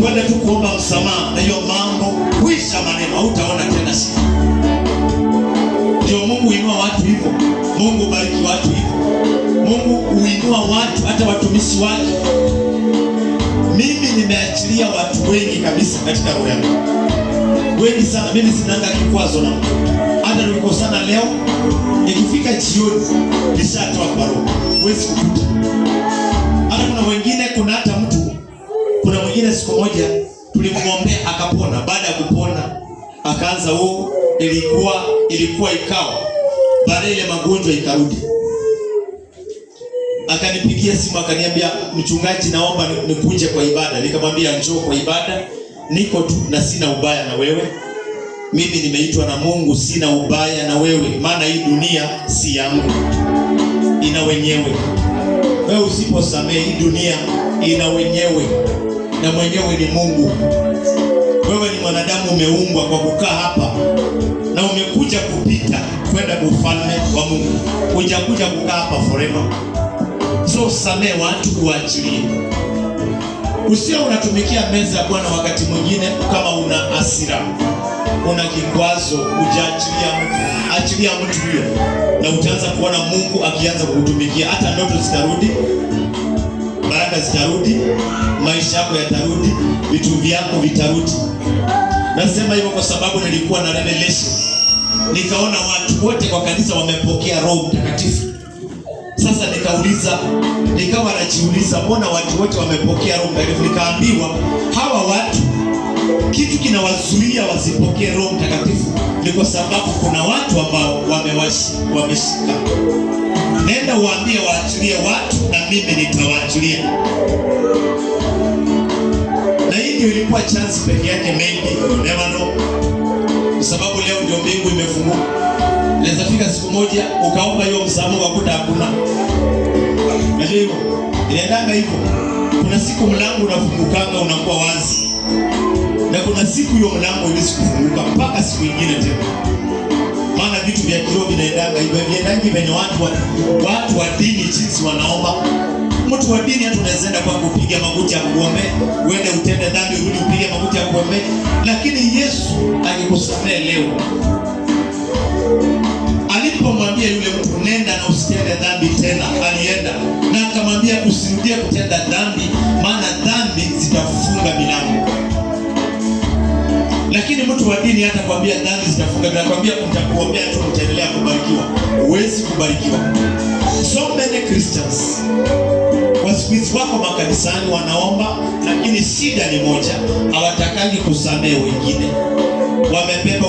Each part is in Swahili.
kwenda tu kuomba msamaha na hiyo mambo kuisha maneno, hautaona tena shida. Ndio Mungu huinua watu hivyo. Mungu hubariki watu hivyo. Mungu huinua watu, hata watumishi wake. Mimi nimeachilia watu wengi kabisa katika roho yangu. Wengi sana. Mimi sinanga kikwazo na mtu. Hata tulikosana leo, ikifika jioni nishatoa kwa roho. Huwezi kukuta. Hata kuna hata mtu, kuna mwingine siku moja tulimwombea akapona. Baada ya kupona akaanza ilikuwa ikawa. Baada ile magonjwa ikarudi. Akanipigia simu akaniambia, mchungaji, naomba nikuje kwa ibada. Nikamwambia njoo kwa ibada. Niko tu na sina ubaya na wewe. Mimi nimeitwa na Mungu, sina ubaya na wewe. Maana hii dunia si yangu. Ina wenyewe. Wewe usiposamehe, hii dunia ina wenyewe. Na mwenyewe ni Mungu. Wewe ni mwanadamu, umeumbwa kwa kukaa hapa. Na umekuja kupita kwenda kwa ufalme wa Mungu. Hujakuja kukaa hapa forever. So samehe watu, uachilie. Usio unatumikia meza ya Bwana wakati mwingine kama una hasira, una kikwazo, hujaachilia mtu. Achilia mtu huyo na utaanza kuona Mungu akianza kukutumikia. Hata ndoto zitarudi, baraka zitarudi, maisha yako yatarudi, vitu vyako vitarudi. Nasema hivyo kwa sababu nilikuwa na revelation. Nikaona watu wote kwa kanisa wamepokea Roho Mtakatifu. Sasa nikawa najiuliza, mbona watu wote wamepokea Roho Mtakatifu? Nikaambiwa hawa watu kitu kinawazuia wasipokee Roho Mtakatifu ni kwa sababu kuna watu ambao wameshika. Nenda uambie waachilie watu na mimi nitawaachilia. Na hii ndio ilikuwa chance pekee yake, maybe never know. Kwa sababu leo ndio mbingu imefunguka. Naweza fika siku moja ukaomba hiyo msamaha ukakuta hakuna. Najua hivyo. Inaendanga hivyo. Kuna siku mlango unafungukanga unakuwa wazi. Na kuna siku hiyo mlango haiwezi kufunguka mpaka siku nyingine tena. Maana vitu vya kiroho vinaendanga hivyo. Viendangi venye watu wa dini jinsi wanaomba. Mtu wa dini hata unaweza enda kwa kupiga magoti ya kuombe, uende utende dhambi urudi upige magoti ya kuombe. Lakini Yesu akikusamehe leo, alipomwambia yule mtu nenda na usitende dhambi tena, alienda na akamwambia usirudie kutenda dhambi, maana dhambi zitafunga milango. Lakini mtu wa dini hata kwambia dhambi zitafunga milango, kwambia mtakuombea tu mtaendelea kubarikiwa. Huwezi kubarikiwa. So many Christians wasikizi wako makanisani wanaomba, lakini shida ni moja, hawatakangi kusamehe wengine.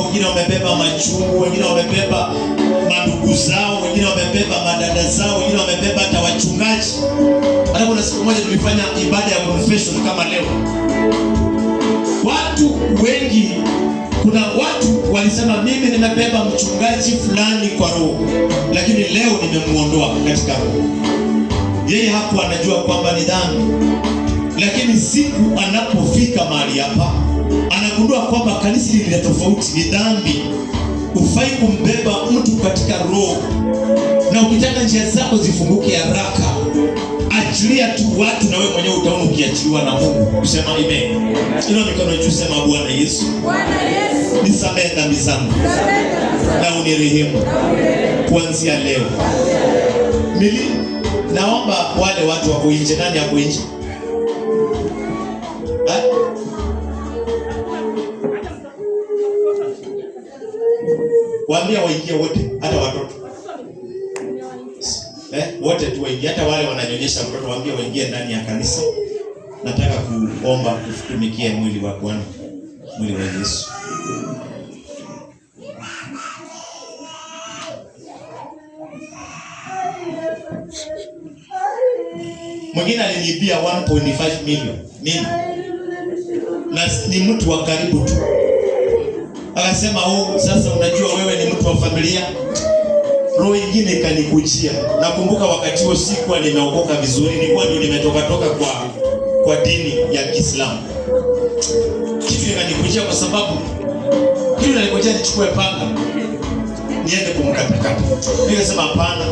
Wengine wamebeba machungu, wengine wamebeba mandugu zao, wengine wamebeba madada zao, wengine wamebeba hata wachungaji. Hata kuna siku moja tulifanya ibada ya confession kama leo. Watu wengi, kuna watu walisema mimi nimebeba mchungaji fulani kwa roho, lakini leo nimemuondoa katika roho. Yeye hapo anajua kwamba ni dhambi. Lakini siku anapofika mahali hapa, anagundua kwamba kanisa hili ni tofauti, ni dhambi. Ufai kumbeba mtu katika roho. Na ukitaka njia zako zifunguke haraka, achilia tu watu na wewe mwenyewe utaona ukiachiliwa na Mungu. Usema amen. Ina mikono juu, sema Bwana Yesu. Bwana Yesu. Nisamehe dhambi zangu. Na unirehemu. Kuanzia leo. Naomba wale watu wako nje, nani hapo nje? Waambia waingie wote, hata watoto. Wote tu waingie, hata wale wananyonyesha mtoto waambie waingie ndani ya kanisa. Nataka kuomba kutumikia mwili wa Bwana, mwili wa Yesu. Mwingine aliniibia 1.5 million. Mimi. Na ni mtu wa karibu tu. Akasema, sasa unajua wewe ni mtu wa familia. Roho nyingine kanikujia. Nakumbuka wakati huo sikuwa nimeokoka vizuri, nilikuwa ndio nimetoka kwa dini ya Kiislamu. Kitu kanikujia kwa sababu kitu nilikuja nichukue panga niende kumkatakata. Nikasema hapana.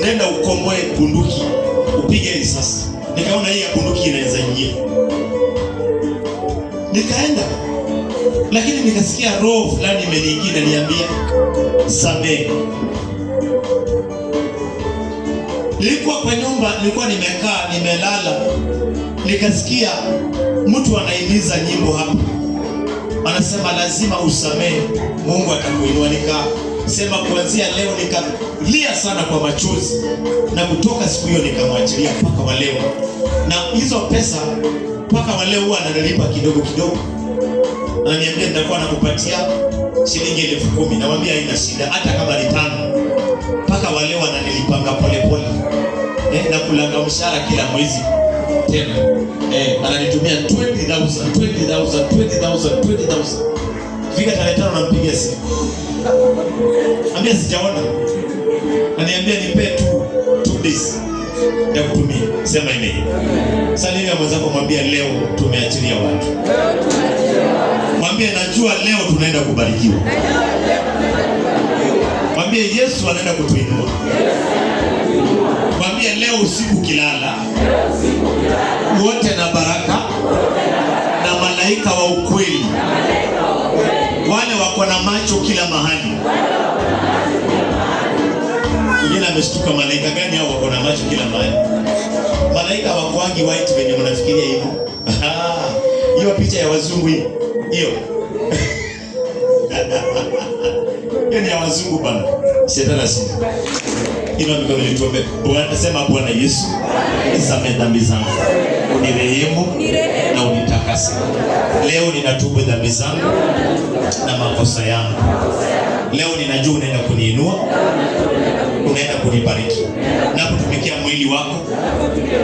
Nenda ukomoe bunduki, upige risasi. Nikaona hii ya bunduki inaweza ingia. Nikaenda. Lakini nikasikia roho fulani imeniingia inaniambia samehe. Nilikuwa kwa nyumba, nilikuwa nimekaa, nimelala. Nikasikia mtu anaigiza nyimbo hapa. Anasema lazima usamehe, Mungu atakuinua. Nikasema kuanzia leo, nikalia sana kwa machozi. Na kutoka siku hiyo nikamwachilia mpaka wa leo. Na hizo pesa mpaka wa leo huwa ananilipa kidogo kidogo. Ananiambia nitakuwa nakupatia shilingi 10,000. Namwambia haina shida, hata kama ni 5. Mpaka wa leo ananilipanga pole pole. Na kulanga mshahara kila mwezi. Tena ananitumia 20,000. Fika tarehe 5 nampigia simu. Ambia sijaona. Ananiambia nipe 2 days ya kutumia. Sema email. Salimia mwenzako, mwambie leo tumeachilia watu. Mwambie najua leo tunaenda kubarikiwa. Mwambie Yesu anaenda kutuinua. Mwambie leo usiku kilala, wote na baraka na malaika wa ukweli, wale wako na macho kila mahali. Mwingine ameshtuka, malaika gani hao wako na macho kila mahali? Malaika hawakuangi white wenye mnafikiria hivyo. Hiyo picha ya wazungu hiyo. Hiyo ni ya wazungu bana. Shetani asije. Ina mikono nituombe. Bwana, sema Bwana Yesu, nisamehe dhambi zangu. Unirehemu na unitakase. Leo ninatubu dhambi zangu na makosa yangu. Leo ninajua unaenda kuniinua, unaenda kunibariki. Na kutumikia mwili wako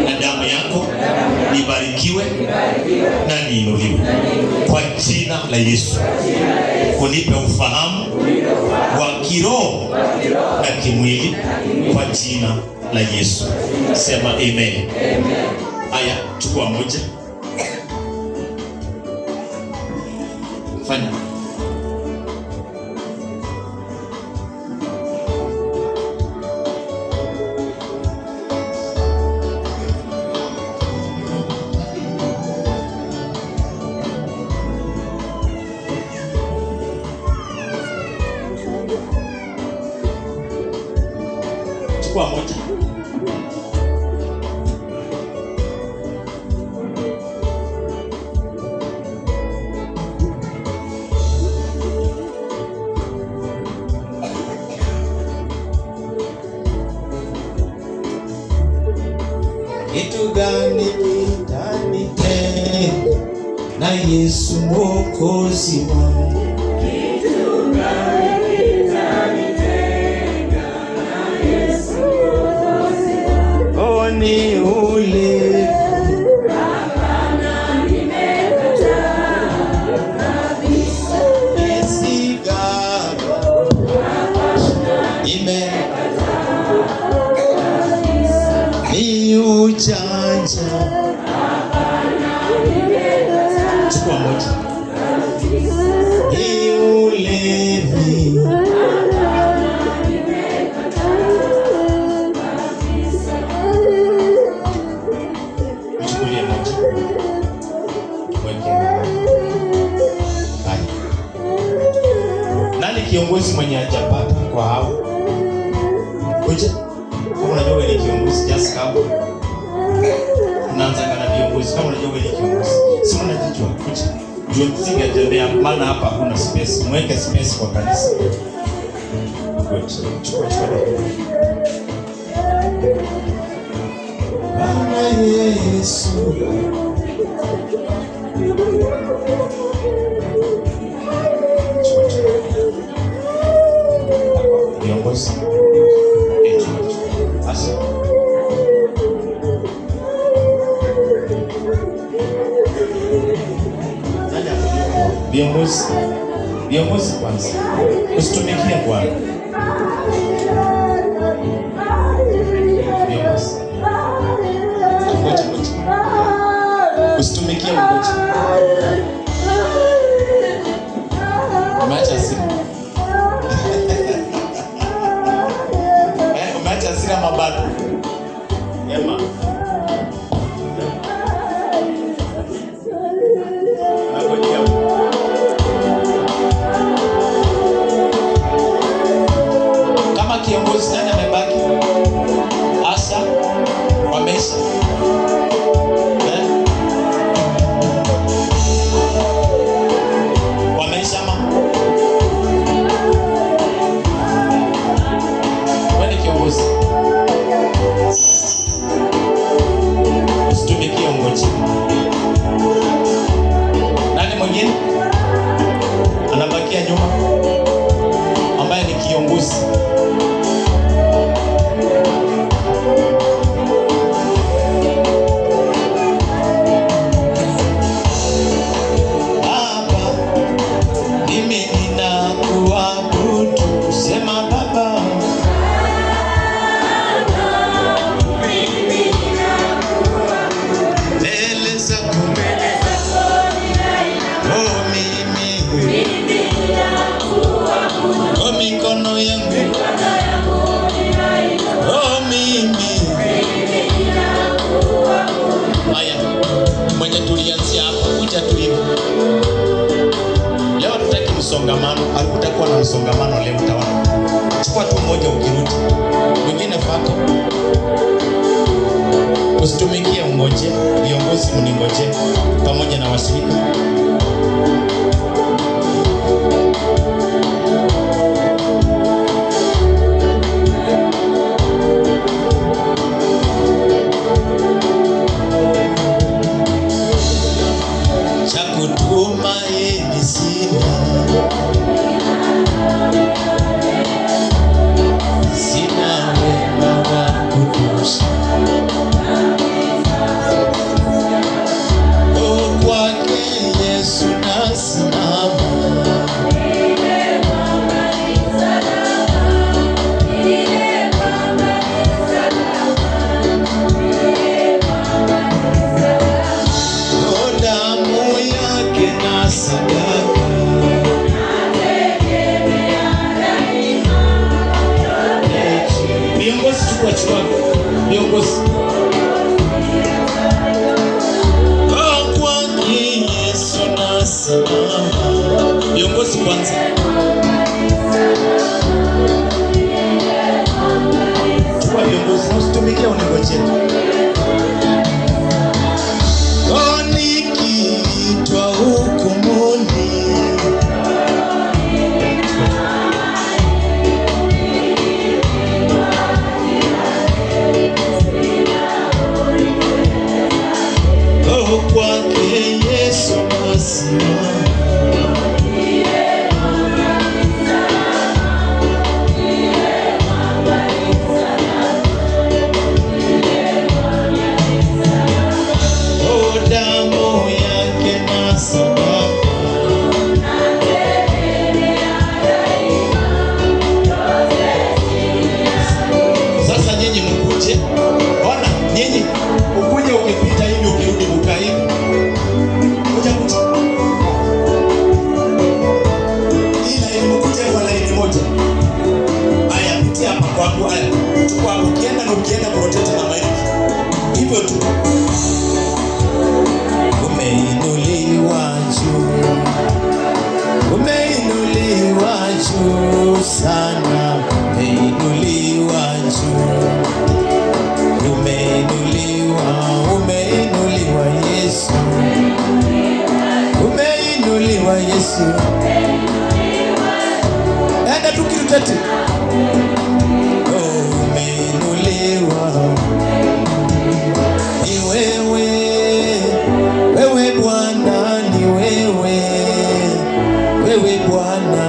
na damu yako, nibarikiwe na niinuliwe. Kwa jina la Yesu. Unipe ufahamu wa kiroho na kimwili kwa jina la Yesu. Sema amen. Aya, chukua moja. Fanya. Chukua moja. Kitu gani kitanitenga na Yesu Mwokozi wangu? Kitu gani kitanitenga na Yesu Mwokozi wangu? Ni ule hapana, nimekataa kabisa. Nisigaba hapana, nimekataa kabisa. Ni ujanja hapana, nimekataa. Chukua moja. Ni ulevi kiongozi mwenye hajapata kwa hao. Kuja. Kama unajua wewe ni kiongozi, just come. Unaanza na viongozi kama unajua wewe ni kiongozi. Si unajijua. Kuja. Jua msingi ajendea, maana hapa hakuna space. Mweke space kwa kanisa. Chukua. Bwana Yesu. Viongozi. Asa. Viongozi kwanza. Usitumikie Bwana. Viongozi. Ngoja. Usitumikie ngoja. Umeacha simu. Umeacha hasira mabado. Ema. haya mwenye tulianzia hapa, kuja tu hivi. Leo tutaki msongamano, hakutakuwa na msongamano leo, utaona. Chukua tu mmoja ukirudi. Mwingine fuata. Usitumikie, ungoje. Viongozi mningoje pamoja na washirika. Viongozi kwanza. Chukua viongozi, usitumikie unigojea. Nikiitwa hukumuni, kwake Yesu nasimama. Ukienda protect na maiki hivyo tu. Umeinuliwa juu, umeinuliwa juu sana, umeinuliwa juu, umeinuliwa Yesu, umeinuliwa Yesu. Enda tukirutete. Ni wewe, wewe Bwana, ni wewe, wewe Bwana,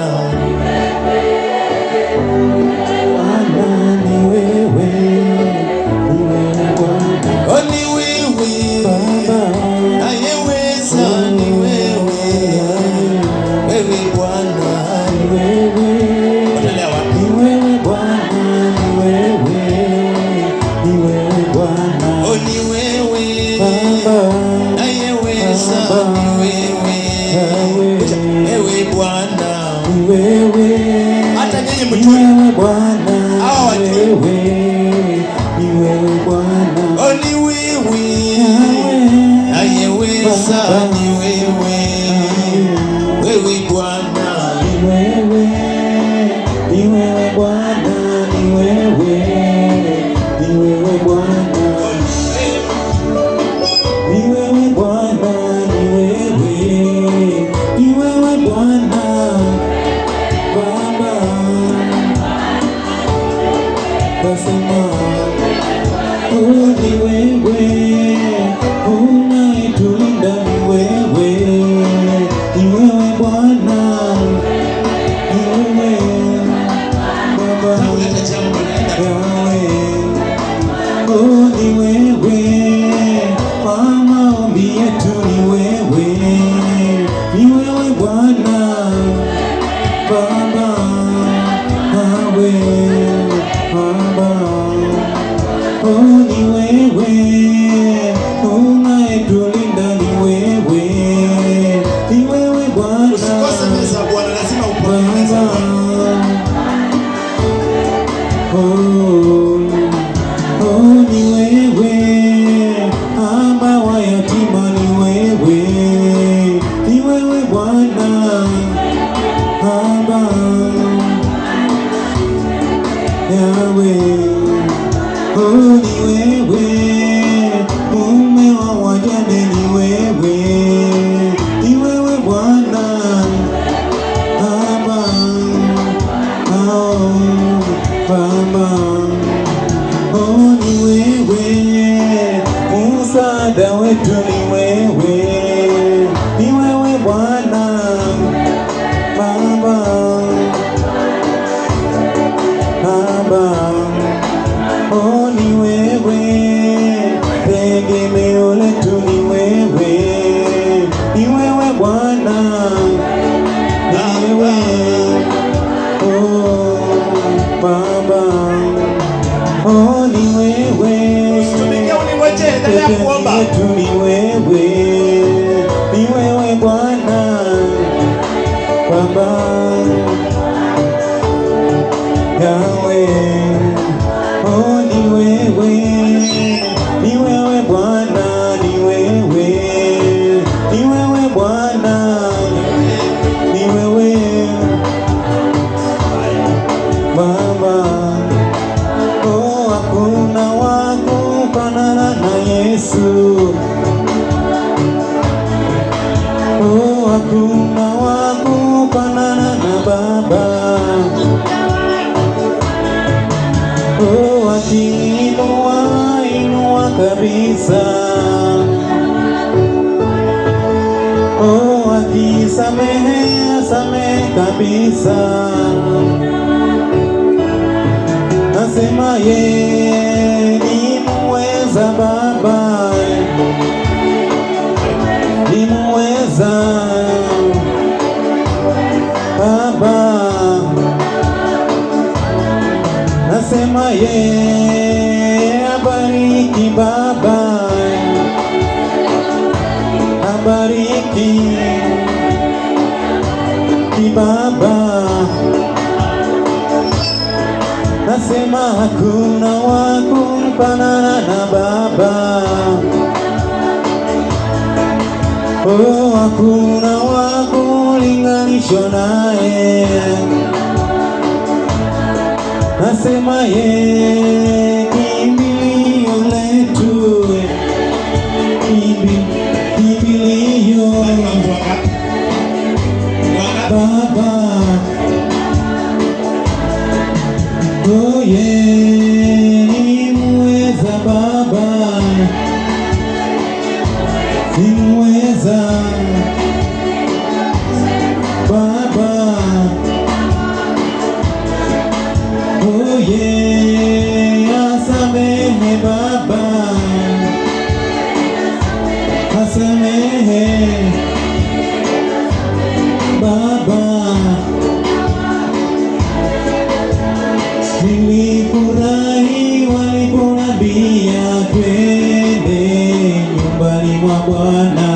Bwana ni wewe, ni wewe Bwana, oh ni wewe Baba, ayeweza ni wewe, wewe Bwana, ni wewe, ni wewe Bwana, ni wewe, ni wewe Bwana, oh ni wewe Baba, ayeweza ni wewe, wewe Bwana, ni wewe, hata nyinyi mjue Bwana, hao wajue ni wewe Bwana, oh ni wewe, ayeweza ni wewe, wewe Bwana, ni wewe, ni wewe Bwana, ni wewe, ni wewe Bwana, ni wewe Bwana, ni wewe, ni wewe Bwana, Baba, nasema ni wewe, unayetulinda ni wewe, ni wewe Bwana, ni wewe Baba, ni wewe, maombi yetu ni wewe, ni wewe Bwana, Baba, nawe Baba, ni wewe, unayetulinda ni wewe, ni wewe Bwana. Usikose meza Bwana, lazima upokee. Ni wewe, Baba wa msaada wetu ni wewe, ni wewe Bwana Baba, Baba, oh ni wewe, tegemeo letu ni wewe, ni wewe Bwana, ni wewe, oh Baba, oh ni wewe, tegemeo letu ni wewe, ni wewe Bwana Baba Yahweh, oh ni wewe, ni wewe Bwana, ni wewe, ni wewe Bwana, ni wewe Baba, oh hakuna wa kufanana na Yesu, oh hakuna wa kufanana na Baba. Oh, akiinua inua kabisa, oh akisamehe samehe kabisa, nasema yeye ni muweza Baba, ni muweza Baba, nasema yeye abariki Baba, abariki Baba, nasema hakuna wa kumfanana na Baba, oh hakuna wa kulinganishwa naye, nasema yeye kimbilio letu, kimbilio Baba, oh yeye ni muweza Baba, ni muweza Baba, oh yeye asamehe Baba, asamehe Baba, nilifurahi waliponambia twende nyumbani mwa Bwana,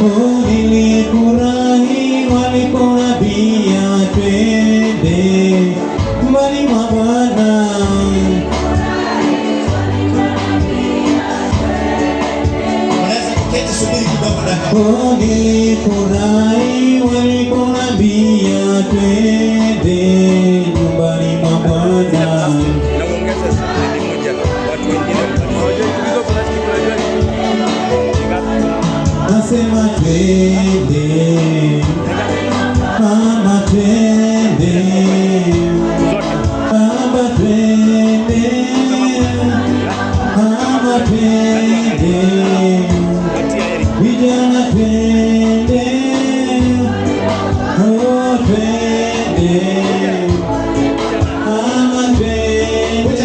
oh nilifurahi waliponambia twende nyumbani mwa Bwana, oh nilifurahi waliponambia twende nyumbani mwa Bwana, nasema twende mama, twende baba, twende mama, twende vijana, twende oh twende mama, twende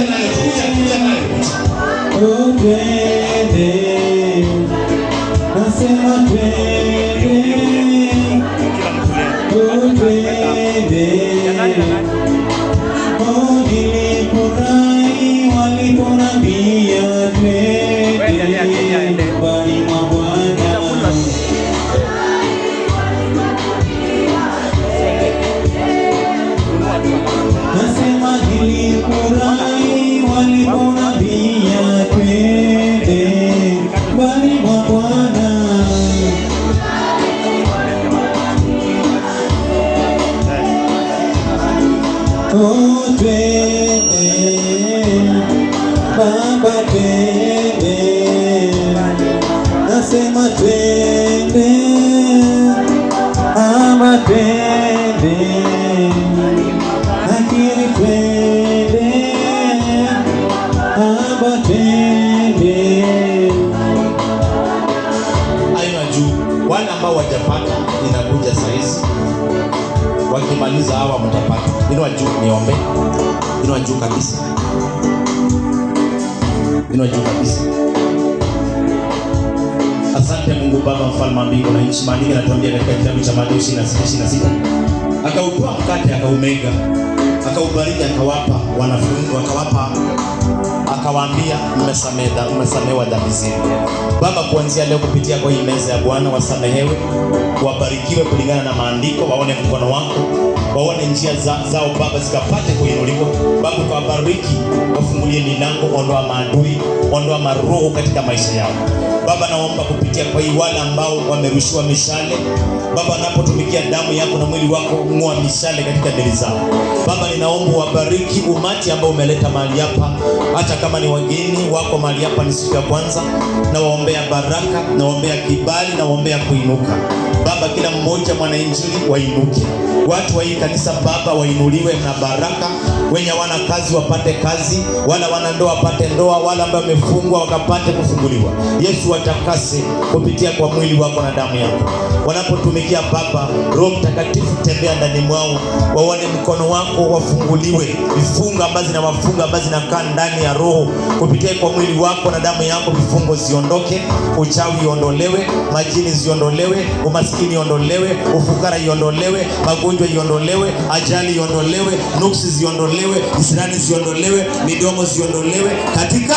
oh twende, nasema twende oh twende, oh nilifurahi waliponambia twende nyumbani mwa Bwana, nasema nilifurahi waliponambia twende nyumbani mwa Bwana, oh twende Baba, twende, nasema twende ama twende, lakini twende Inua juu kabisa. Inua juu kabisa. Asante Mungu Baba mfalme wa mbingu na nchi. Maandiko yanatuambia katika kitabu cha Mathayo 26:26, akautoa mkate akaumega, akaubariki, akawapa wanafunzi, akawaambia, mmesamehewa dhambi zenu. Baba, kuanzia leo kupitia kwa hii meza ya Bwana wasamehewe, wabarikiwe kulingana na maandiko, waone mkono wako, waone njia zao Baba zikapate kuinuliwa. Baba, ukawabariki, wafungulie milango, ondoa maadui, ondoa maroho katika maisha yao. Baba, naomba kupitia kwa hii wale ambao wamerushiwa mishale Baba, wanapotumikia damu yako na mwili wako, ng'oa mishale katika deli zao. Baba, ninaomba wabariki umati ambao umeleta mahali hapa, hata kama ni wageni wako mahali hapa ni siku ya kwanza, na waombea baraka, na waombea kibali, na waombea kuinuka. Baba, kila mmoja mwananjili wainuke. Watu wa hii kanisa Baba wainuliwe na baraka. Wenye wana kazi wapate kazi, wala wana ndoa wapate ndoa, wala ambao wamefungwa wakapate kufunguliwa. Yesu, watakase kupitia kwa mwili wako na damu yako. Wanapotumikia Baba, Roho Mtakatifu tembea ndani mwao, waone mkono wako, wafunguliwe vifungo ambazo zinawafunga, ambazo zinakaa ndani ya roho, kupitia kwa mwili wako na damu yako. Vifungo ziondoke, uchawi iondolewe, majini ziondolewe, umaskini iondolewe, ufukara iondolewe, magonjwa iondolewe, ajali iondolewe, nuksi ziondolewe, isirani ziondolewe, midomo ziondolewe katika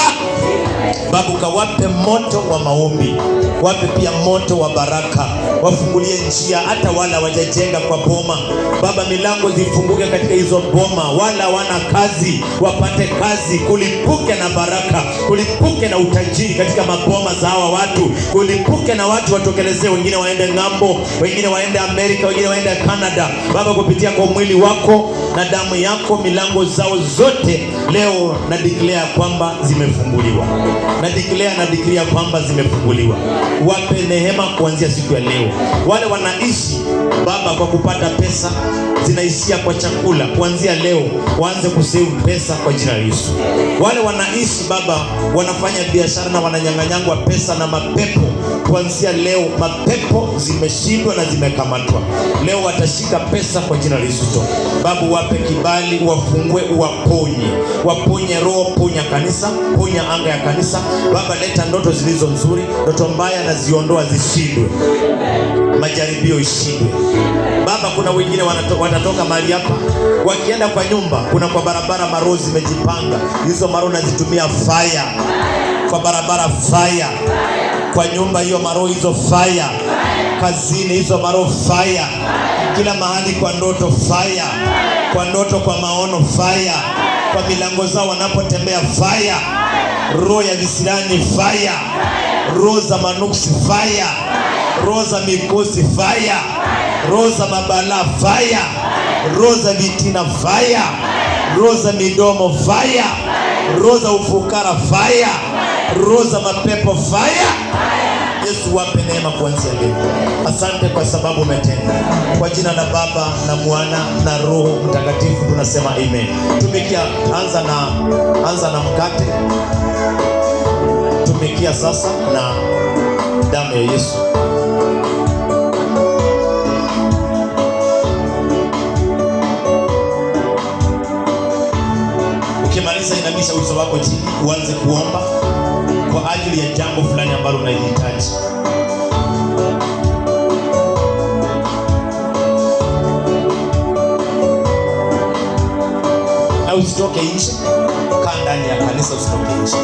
Baba. Kawape moto wa maombi, wape pia moto wa baraka, wafungulie njia hata wala wajajenga kwa boma Baba, milango zifunguke katika hizo boma. Wala wana kazi wapate kazi, kulipuke na baraka, kulipuke na utajiri katika maboma za hawa watu, kulipuke na watu watokelezee, wengine waende ng'ambo, wengine waende Amerika, wengine waende Canada Baba, kupitia kwa mwili wako na damu yako. Milango zao zote leo na declare kwamba zimefunguliwa, na declare kwamba zimefunguliwa. Wape neema kuanzia siku ya leo. Wale wanaishi Baba kwa kupata pesa, zinaishia kwa chakula, kuanzia leo waanze kusave pesa kwa jina la Yesu. Wale wanaishi Baba wanafanya biashara na wananyang'anyangwa pesa na mapepo, kuanzia leo mapepo zimeshindwa na zimekamatwa. Leo watashika pesa kwa jina la Yesu. Baba, wape kibali, wafungue, waponye roho, ponya kanisa, ponya anga ya kanisa Baba. Leta ndoto zilizo nzuri, ndoto mbaya na ziondoa, zishindwe, majaribio ishindwe Baba. Kuna wengine watatoka mahali hapa, wakienda kwa nyumba, kuna kwa barabara maroho zimejipanga, hizo maroho nazitumia fire kwa barabara, fire kwa nyumba hiyo, maroho hizo fire kazini, hizo maroho fire kila mahali, kwa ndoto fire, kwa ndoto, kwa maono fire, kwa milango zao wanapotembea fire, roho ya visirani fire, roho za manuksi fire, roho za mikosi fire, roho za mabala fire, roho za vitina fire, roho za midomo fire, roho za ufukara fire, roho za mapepo fire. Yesu, wape neema kuanzia leo. Asante kwa sababu umetenda. Kwa jina la Baba na Mwana na Roho Mtakatifu tunasema amen. Tumikia, anza na mkate. Tumikia sasa na damu ya Yesu. Ukimaliza inamisha uso wako chini, uanze kuomba kwa ajili ya jambo fulani ambalo unahitaji. Na usitoke nje, kaa ndani ya kanisa, usitoke nje.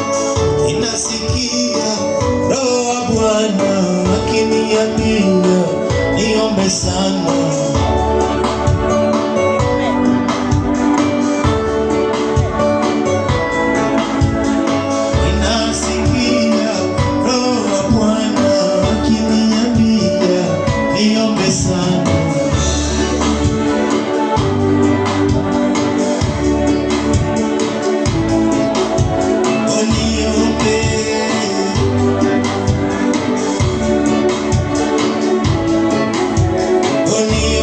Ninasikia Roho wa Bwana akiniambia niombe sana. Only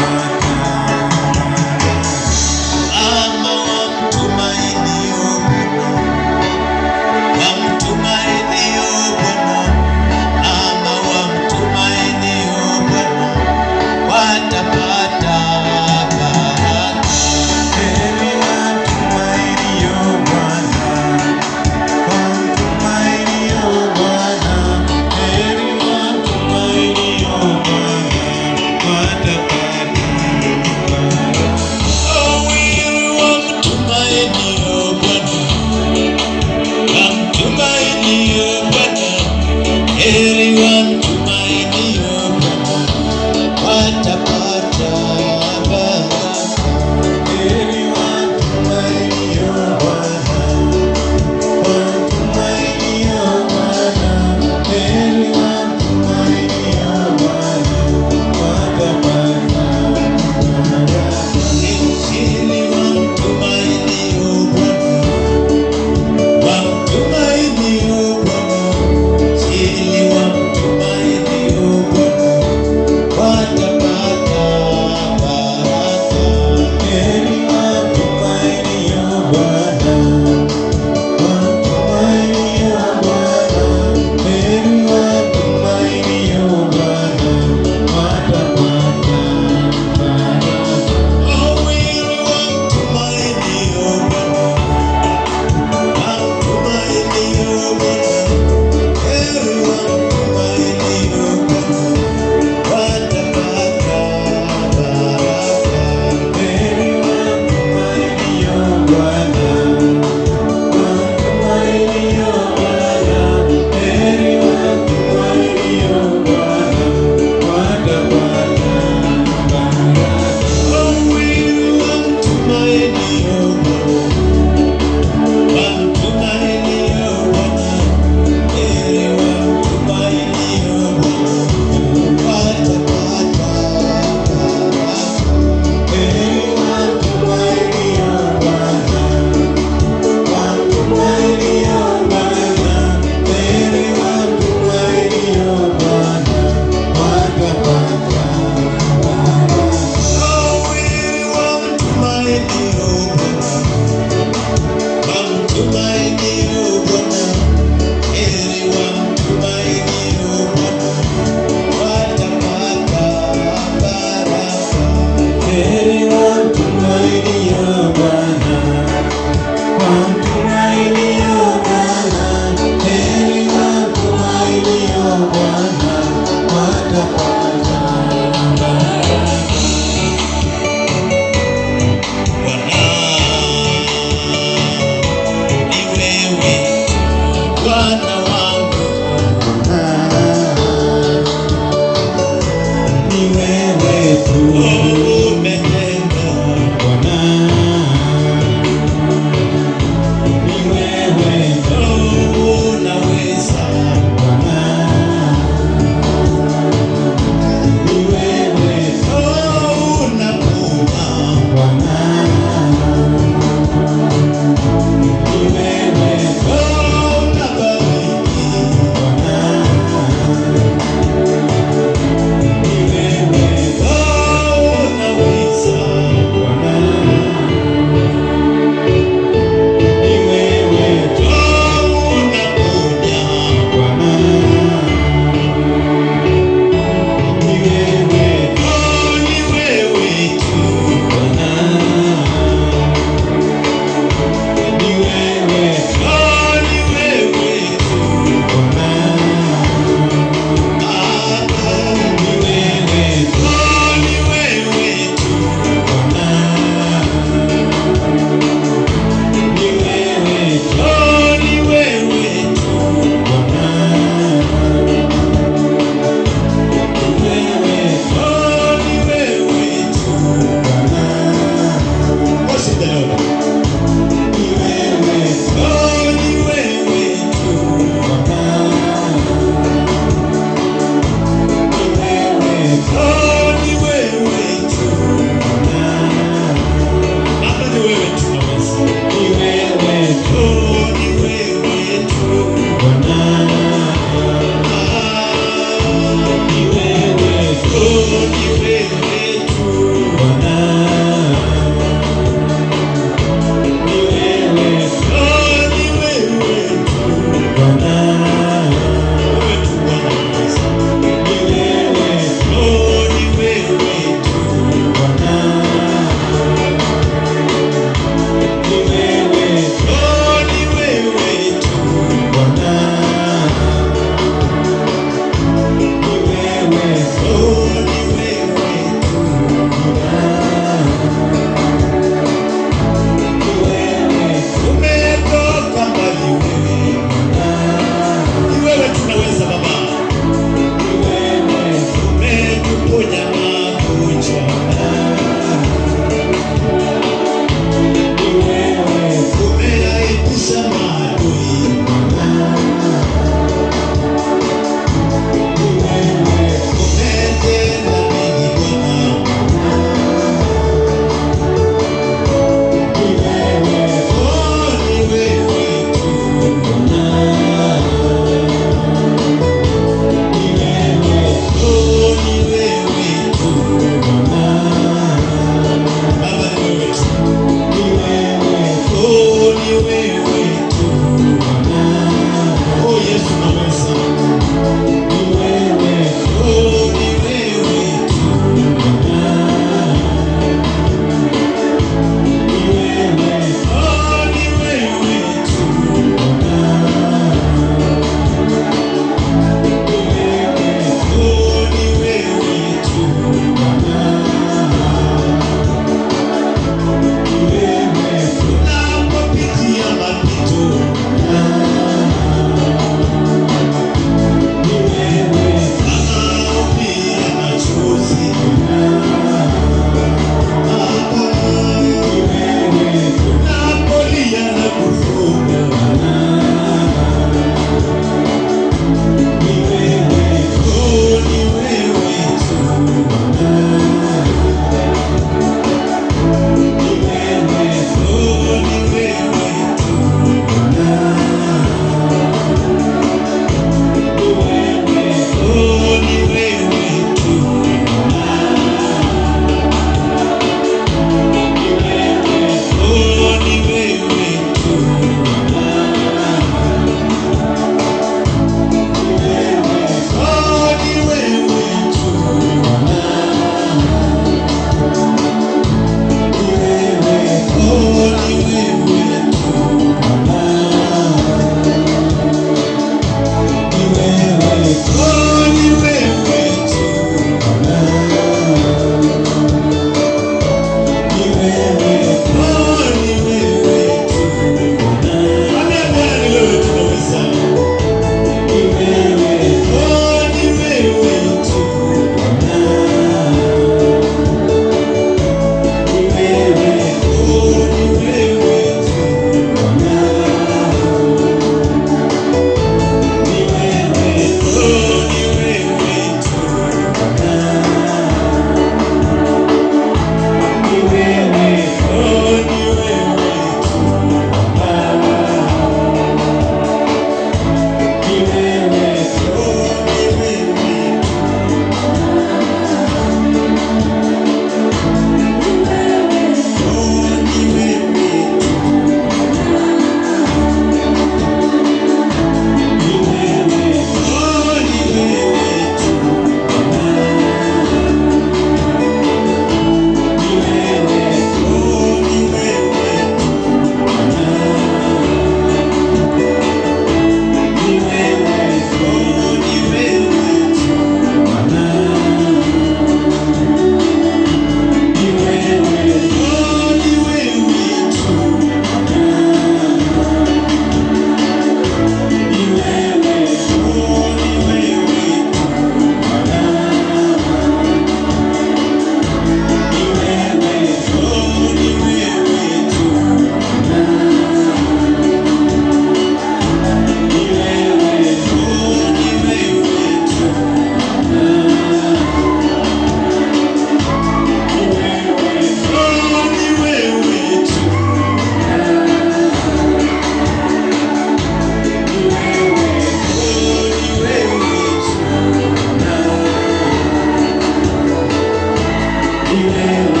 ni wewe